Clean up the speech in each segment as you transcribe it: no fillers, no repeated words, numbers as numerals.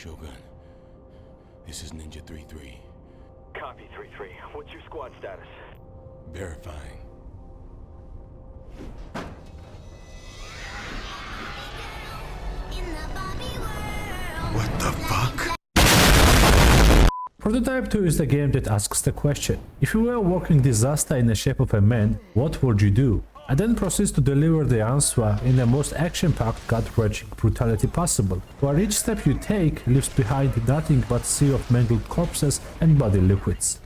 Shogun. This is Ninja 3-3. Copy 3-3. What's your squad status? Verifying. What the fuck? Prototype 2 is the game that asks the question: if you were a walking disaster in the shape of a man, what would you do? And then proceeds to deliver the answer in the most action-packed, gut-wrenching brutality possible, where each step you take leaves behind nothing but a sea of mangled corpses and body liquids.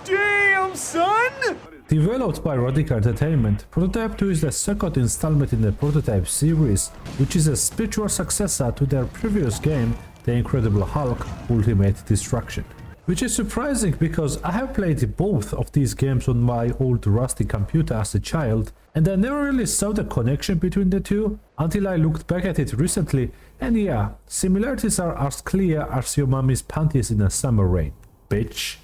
Damn, son! Developed by Radical Entertainment, Prototype 2 is the second installment in the Prototype series, which is a spiritual successor to their previous game, The Incredible Hulk Ultimate Destruction. Which is surprising because I have played both of these games on my old rusty computer as a child, and I never really saw the connection between the two until I looked back at it recently, and yeah, similarities are as clear as your mommy's panties in a summer rain, bitch.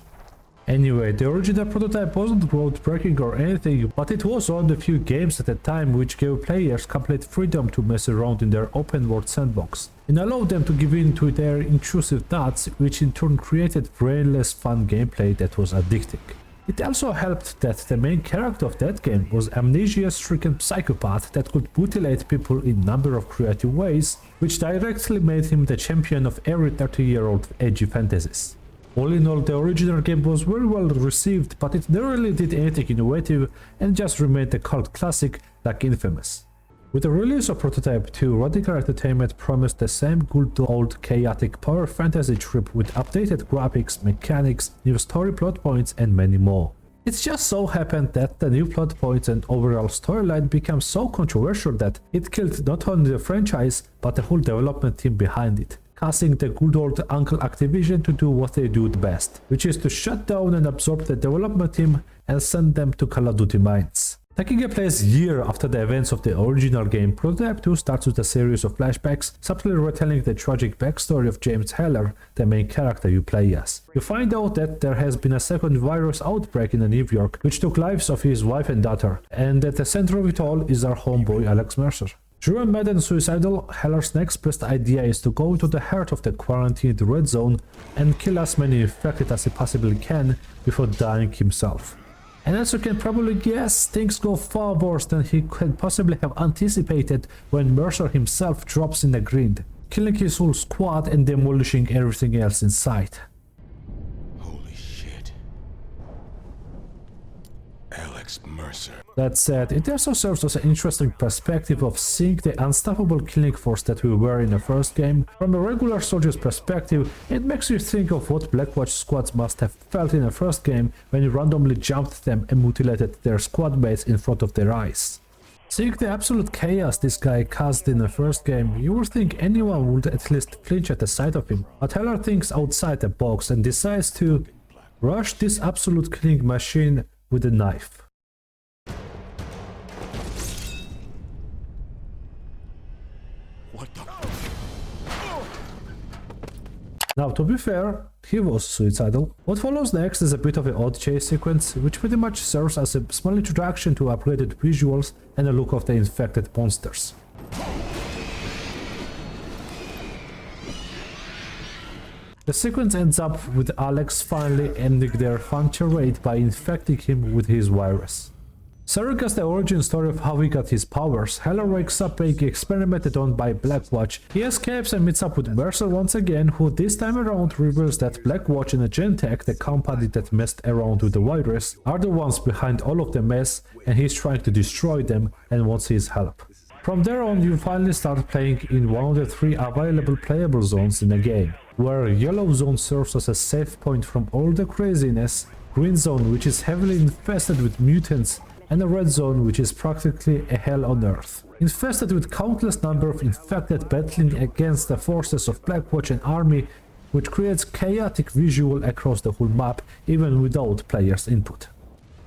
Anyway, the original Prototype wasn't groundbreaking or anything, but it was one of the few games at the time which gave players complete freedom to mess around in their open world sandbox, and allowed them to give in to their intrusive thoughts, which in turn created brainless fun gameplay that was addicting. It also helped that the main character of that game was amnesia-stricken psychopath that could mutilate people in a number of creative ways, which directly made him the champion of every 30-year-old edgy fantasies. All in all, the original game was very well received, but it never really did anything innovative and just remained a cult classic like Infamous. With the release of Prototype 2, Radical Entertainment promised the same good old chaotic power fantasy trip with updated graphics, mechanics, new story plot points and many more. It just so happened that the new plot points and overall storyline became so controversial that it killed not only the franchise but the whole development team behind it, causing the good old Uncle Activision to do what they do best, which is to shut down and absorb the development team and send them to Call of Duty mines. Taking place a year after the events of the original game, Prototype 2 starts with a series of flashbacks, subtly retelling the tragic backstory of James Heller, the main character you play as. You find out that there has been a second virus outbreak in New York, which took lives of his wife and daughter, and at the center of it all is our homeboy Alex Mercer. Driven mad and suicidal, Heller's next best idea is to go to the heart of the quarantined red zone and kill as many infected as he possibly can before dying himself. And as you can probably guess, things go far worse than he could possibly have anticipated when Mercer himself drops in the grid, killing his whole squad and demolishing everything else in sight. Holy shit. Alex Mercer. That said, it also serves as an interesting perspective of seeing the unstoppable killing force that we were in the first game. From a regular soldier's perspective, it makes you think of what Blackwatch squads must have felt in the first game when you randomly jumped them and mutilated their squad mates in front of their eyes. Seeing the absolute chaos this guy caused in the first game, you would think anyone would at least flinch at the sight of him, but Heller thinks outside the box and decides to rush this absolute killing machine with a knife. What the? Now, to be fair, he was suicidal. What follows next is a bit of an odd chase sequence, which pretty much serves as a small introduction to upgraded visuals and the look of the infected monsters. The sequence ends up with Alex finally ending their fun charade by infecting him with his virus. Serving as the origin story of how he got his powers, Heller wakes up being experimented on by Blackwatch. He escapes and meets up with Mercer once again, who this time around reveals that Blackwatch and Gentek, the company that messed around with the virus, are the ones behind all of the mess, and he's trying to destroy them and wants his help. From there on, you finally start playing in one of the 3 available playable zones in the game, where Yellow Zone serves as a safe point from all the craziness, Green Zone which is heavily infested with mutants, and a Red Zone which is practically a hell on earth, infested with countless number of infected battling against the forces of Blackwatch and army, which creates chaotic visual across the whole map even without players' input.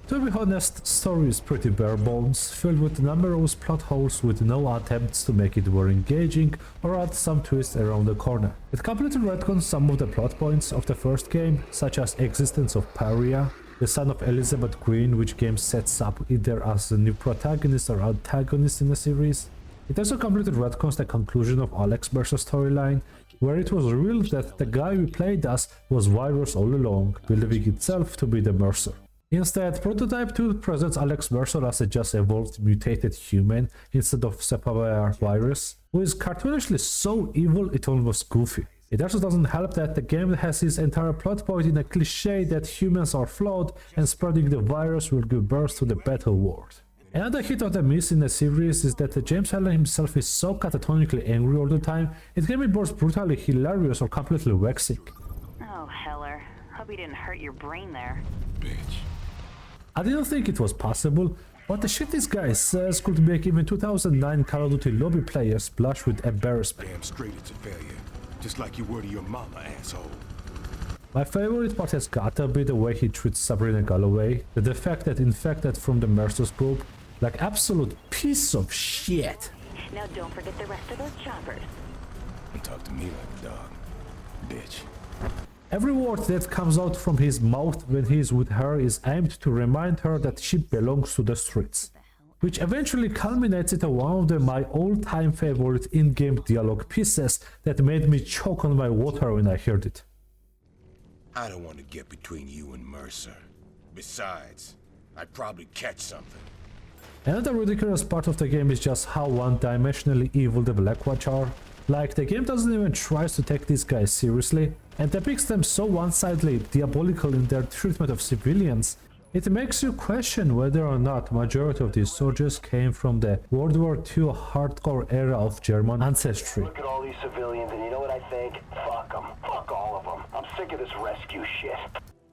To be honest, story is pretty bare bones, filled with numerous plot holes with no attempts to make it more engaging or add some twist around the corner. It completely retcons some of the plot points of the first game, such as existence of Paria, the son of Elizabeth Green, which game sets up either as a new protagonist or antagonist in the series. It also completely retcons the conclusion of Alex Mercer's storyline, where it was revealed that the guy we played as was Virus all along, believing itself to be the Mercer. Instead, Prototype 2 presents Alex Mercer as a just evolved mutated human instead of Sapphire Virus, who is cartoonishly so evil it almost goofy. It also doesn't help that the game has its entire plot point in a cliche that humans are flawed and spreading the virus will give birth to the battle world. Another hit of the miss in the series is that James Allen himself is so catatonically angry all the time, it can be both brutally hilarious or completely vexing. Oh, Heller. Hope he didn't hurt your brain there. Bitch. I didn't think it was possible, but the shit this guy says could make even 2009 Call of Duty lobby players blush with embarrassment. Damn straight it's a failure. Just like you were to your mama, asshole. My favorite part has gotta be the way he treats Sabrina Galloway, the defected infected from the Mercer's group, like absolute piece of shit. Now don't forget the rest of those choppers. Don't talk to me like a dog. Bitch. Every word that comes out from his mouth when he is with her is aimed to remind her that she belongs to the streets, which eventually culminates into one of my all-time favorite in-game dialogue pieces that made me choke on my water when I heard it. I don't want to get between you and Mercer. Besides, I'd probably catch something. Another ridiculous part of the game is just how one-dimensionally evil the Blackwatch are. Like, the game doesn't even try to take these guys seriously, and depicts them so one-sidedly diabolical in their treatment of civilians. It makes you question whether or not majority of these soldiers came from the World War II hardcore era of German ancestry. Look at all these civilians, and you know what I think? Fuck them. Fuck all of them. I'm sick of this rescue shit.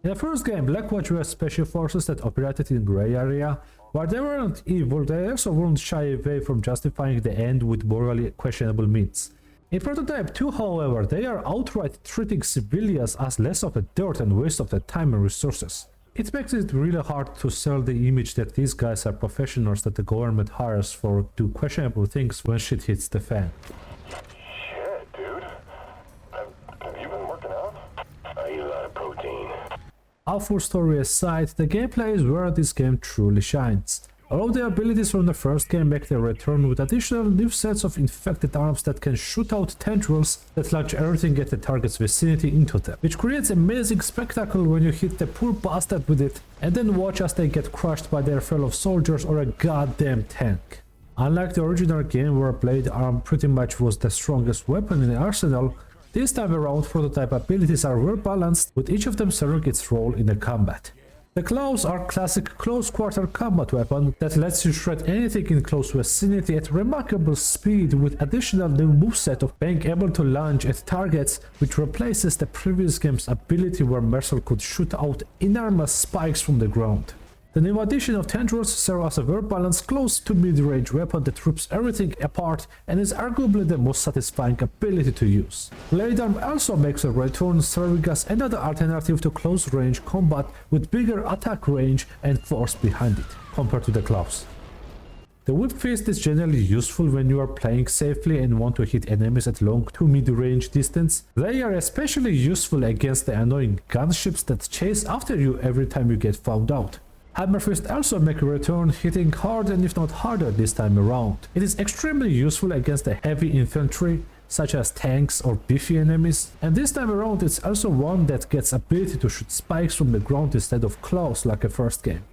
In the first game, Blackwatch were special forces that operated in gray area. While they weren't evil, they also wouldn't shy away from justifying the end with morally questionable means. In Prototype 2, however, they are outright treating civilians as less of a dirt and waste of their time and resources. It makes it really hard to sell the image that these guys are professionals that the government hires for do questionable things when shit hits the fan. Shit, dude. Have you been working out? I eat a lot of protein. Awful story aside, the gameplay is where this game truly shines. All of the abilities from the first game make their return with additional new sets of infected arms that can shoot out tendrils that launch everything at the target's vicinity into them, which creates amazing spectacle when you hit the poor bastard with it and then watch as they get crushed by their fellow soldiers or a goddamn tank. Unlike the original game where blade arm pretty much was the strongest weapon in the arsenal, this time around Prototype abilities are well balanced, with each of them serving its role in the combat. The claws are classic close quarter combat weapon that lets you shred anything in close vicinity at remarkable speed, with additional new moveset of being able to lunge at targets, which replaces the previous game's ability where Mercer could shoot out enormous spikes from the ground. The new addition of tendrils serve as a well-balanced close to mid-range weapon that rips everything apart and is arguably the most satisfying ability to use. Blade arm also makes a return, serving as another alternative to close-range combat with bigger attack range and force behind it, compared to the claws. The whip fist is generally useful when you are playing safely and want to hit enemies at long to mid-range distance. They are especially useful against the annoying gunships that chase after you every time you get found out. Hammer Fist also make a return, hitting hard and if not harder this time around. It is extremely useful against the heavy infantry, such as tanks or beefy enemies, and this time around it's also one that gets ability to shoot spikes from the ground instead of claws like the first game.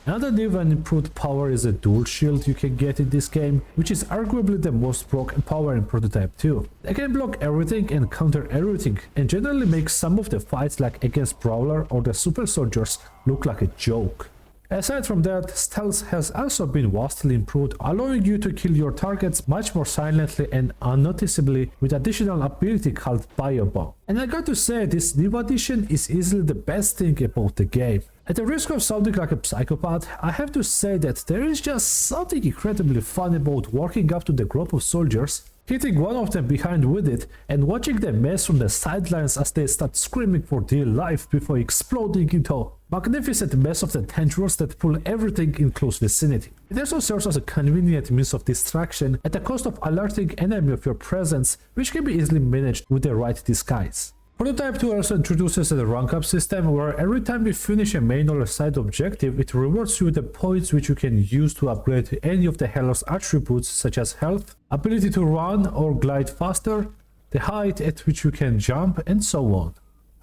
Another new and improved power is a dual shield you can get in this game, which is arguably the most broken power in Prototype 2. They can block everything and counter everything, and generally make some of the fights like against Prowler or the Super Soldiers look like a joke. Aside from that, stealth has also been vastly improved, allowing you to kill your targets much more silently and unnoticeably with additional ability called Biobomb. And I got to say, this new addition is easily the best thing about the game. At the risk of sounding like a psychopath, I have to say that there is just something incredibly fun about walking up to the group of soldiers, hitting one of them behind with it, and watching them mess from the sidelines as they start screaming for dear life before exploding into a magnificent mess of the tendrils that pull everything in close vicinity. It also serves as a convenient means of distraction at the cost of alerting enemy of your presence, which can be easily managed with the right disguise. Prototype 2 also introduces a rank-up system where every time you finish a main or a side objective, it rewards you with the points which you can use to upgrade any of the Heller's attributes such as health, ability to run or glide faster, the height at which you can jump, and so on.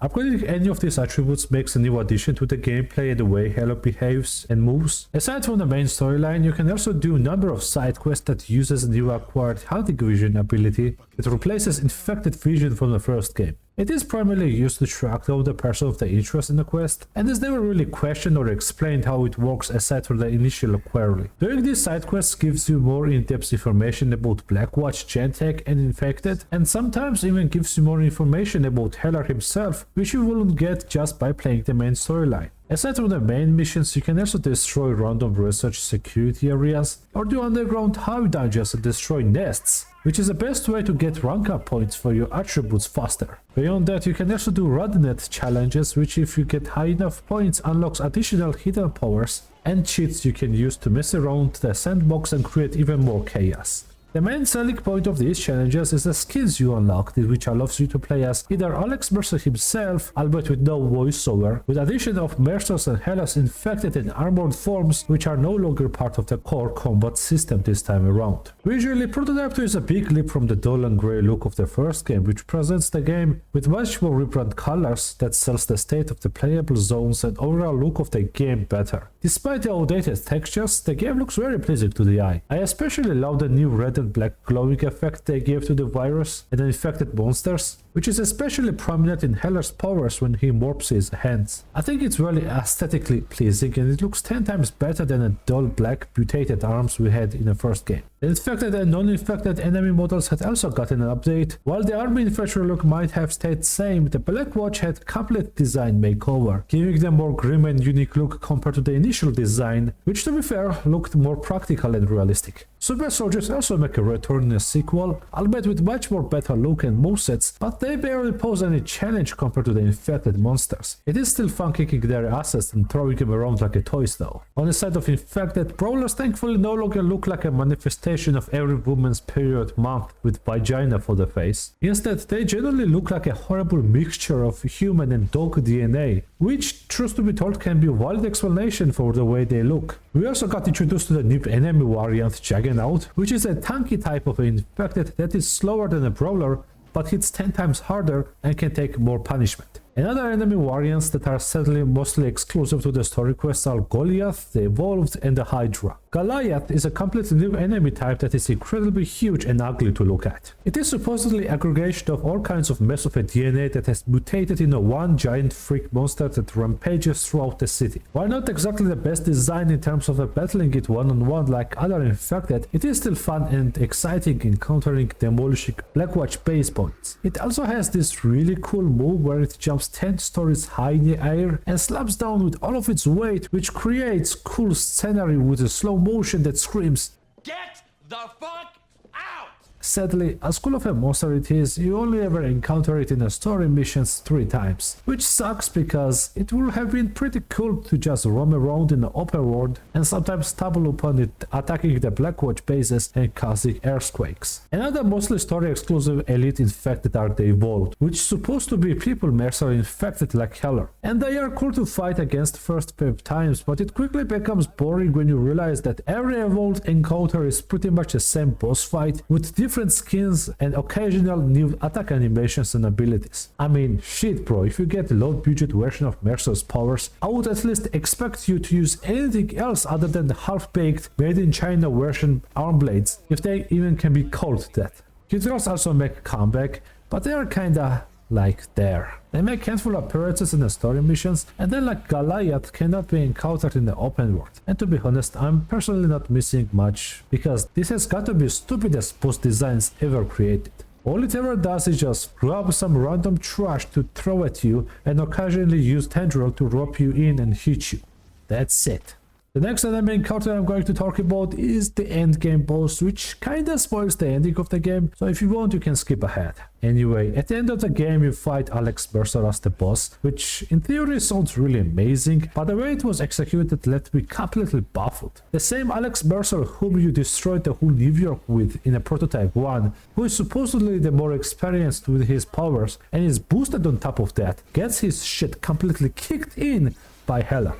Upgrading any of these attributes makes a new addition to the gameplay and the way Heller behaves and moves. Aside from the main storyline, you can also do a number of side quests that uses a new acquired hunting vision ability that replaces infected vision from the first game. It is primarily used to track down the person of the interest in the quest, and is never really questioned or explained how it works aside from the initial query. Doing these side quests gives you more in-depth information about Blackwatch, Gentek and Infected, and sometimes even gives you more information about Heller himself, which you wouldn't get just by playing the main storyline. Aside from the main missions, you can also destroy random research security areas, or do underground hive dungeons and destroy nests, which is the best way to get rank up points for your attributes faster. Beyond that, you can also do Radnet challenges, which if you get high enough points unlocks additional hidden powers and cheats you can use to mess around the sandbox and create even more chaos. The main selling point of these challenges is the skills you unlock, which allows you to play as either Alex Mercer himself, albeit with no voiceover, with addition of Mercer's and Heller's infected and armored forms, which are no longer part of the core combat system this time around. Visually, Prototype 2 is a big leap from the dull and grey look of the first game, which presents the game with much more vibrant colors that sells the state of the playable zones and overall look of the game better. Despite the outdated textures, the game looks very pleasing to the eye. I especially love the new red and black glowing effect they gave to the virus and the infected monsters, which is especially prominent in Heller's powers when he morphs his hands. I think it's really aesthetically pleasing and it looks 10 times better than the dull black mutated arms we had in the first game. The infected and non-infected enemy models had also gotten an update. While the army infantry look might have stayed same, the Blackwatch had complete design makeover, giving them more grim and unique look compared to the initial design, which to be fair looked more practical and realistic. Super Soldiers also make a return in a sequel, albeit with much more better look and movesets, but they barely pose any challenge compared to the infected monsters. It is still fun kicking their asses and throwing them around like a toys though. On the side of infected, brawlers thankfully no longer look like a manifestation of every woman's period month with vagina for the face. Instead, they generally look like a horrible mixture of human and dog DNA, which, truth to be told, can be a valid explanation for the way they look. We also got introduced to the new enemy variant Juggernaut, which is a tanky type of infected that is slower than a brawler but hits 10 times harder and can take more punishment. Another enemy variants that are sadly mostly exclusive to the story quests are Goliath, the Evolved, and the Hydra. Goliath is a completely new enemy type that is incredibly huge and ugly to look at. It is supposedly aggregation of all kinds of mess of a DNA that has mutated into one giant freak monster that rampages throughout the city. While not exactly the best design in terms of battling it one-on-one like other infected, it is still fun and exciting encountering demolishing Blackwatch base points. It also has this really cool move where it jumps 10 stories high in the air and slaps down with all of its weight, which creates cool scenery with a slow motion that screams, "Get the fuck out!" Sadly, as cool of a monster it is, you only ever encounter it in the story missions 3 times, which sucks because it would have been pretty cool to just roam around in the open world and sometimes stumble upon it attacking the Blackwatch bases and causing earthquakes. Another mostly story exclusive elite infected are the Evolved, which is supposed to be people Mercer infected like Heller. And they are cool to fight against first 5 times, but it quickly becomes boring when you realize that every Evolved encounter is pretty much the same boss fight with different skins and occasional new attack animations and abilities. I mean, shit bro, if you get a low budget version of Mercer's powers, I would at least expect you to use anything else other than the half-baked made in China version arm blades, if they even can be called that. Hydras also make a comeback, but they are kinda like there. They make handful of appearances in the story missions, and then like Goliath cannot be encountered in the open world. And to be honest, I'm personally not missing much, because this has got to be stupidest boss designs ever created. All it ever does is just grab some random trash to throw at you and occasionally use tendril to rope you in and hit you. That's it. The next enemy encounter I'm going to talk about is the endgame boss, which kinda spoils the ending of the game, so if you want you can skip ahead. Anyway, at the end of the game you fight Alex Mercer as the boss, which in theory sounds really amazing, but the way it was executed left me completely baffled. The same Alex Mercer whom you destroyed the whole New York with in a Prototype 1, who is supposedly the more experienced with his powers and is boosted on top of that, gets his shit completely kicked in by Heller.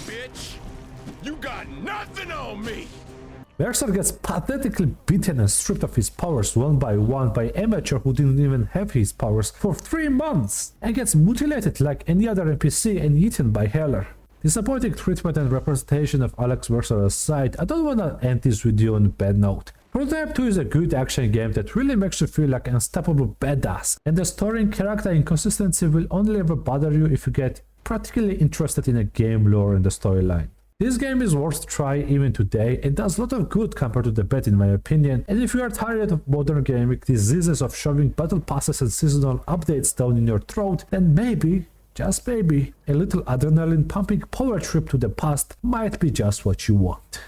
Bitch! You got nothing on me! Mercer gets pathetically beaten and stripped of his powers one by one by Amateur who didn't even have his powers for 3 months, and gets mutilated like any other NPC and eaten by Heller. Disappointing treatment and representation of Alex Mercer aside, I don't wanna end this video on a bad note. Prototype 2 is a good action game that really makes you feel like an unstoppable badass, and the story and character inconsistency will only ever bother you if you get practically interested in a game lore and the storyline. This game is worth a try even today and does a lot of good compared to the bad in my opinion, and if you are tired of modern gaming diseases of shoving battle passes and seasonal updates down in your throat, then maybe, just maybe, a little adrenaline pumping power trip to the past might be just what you want.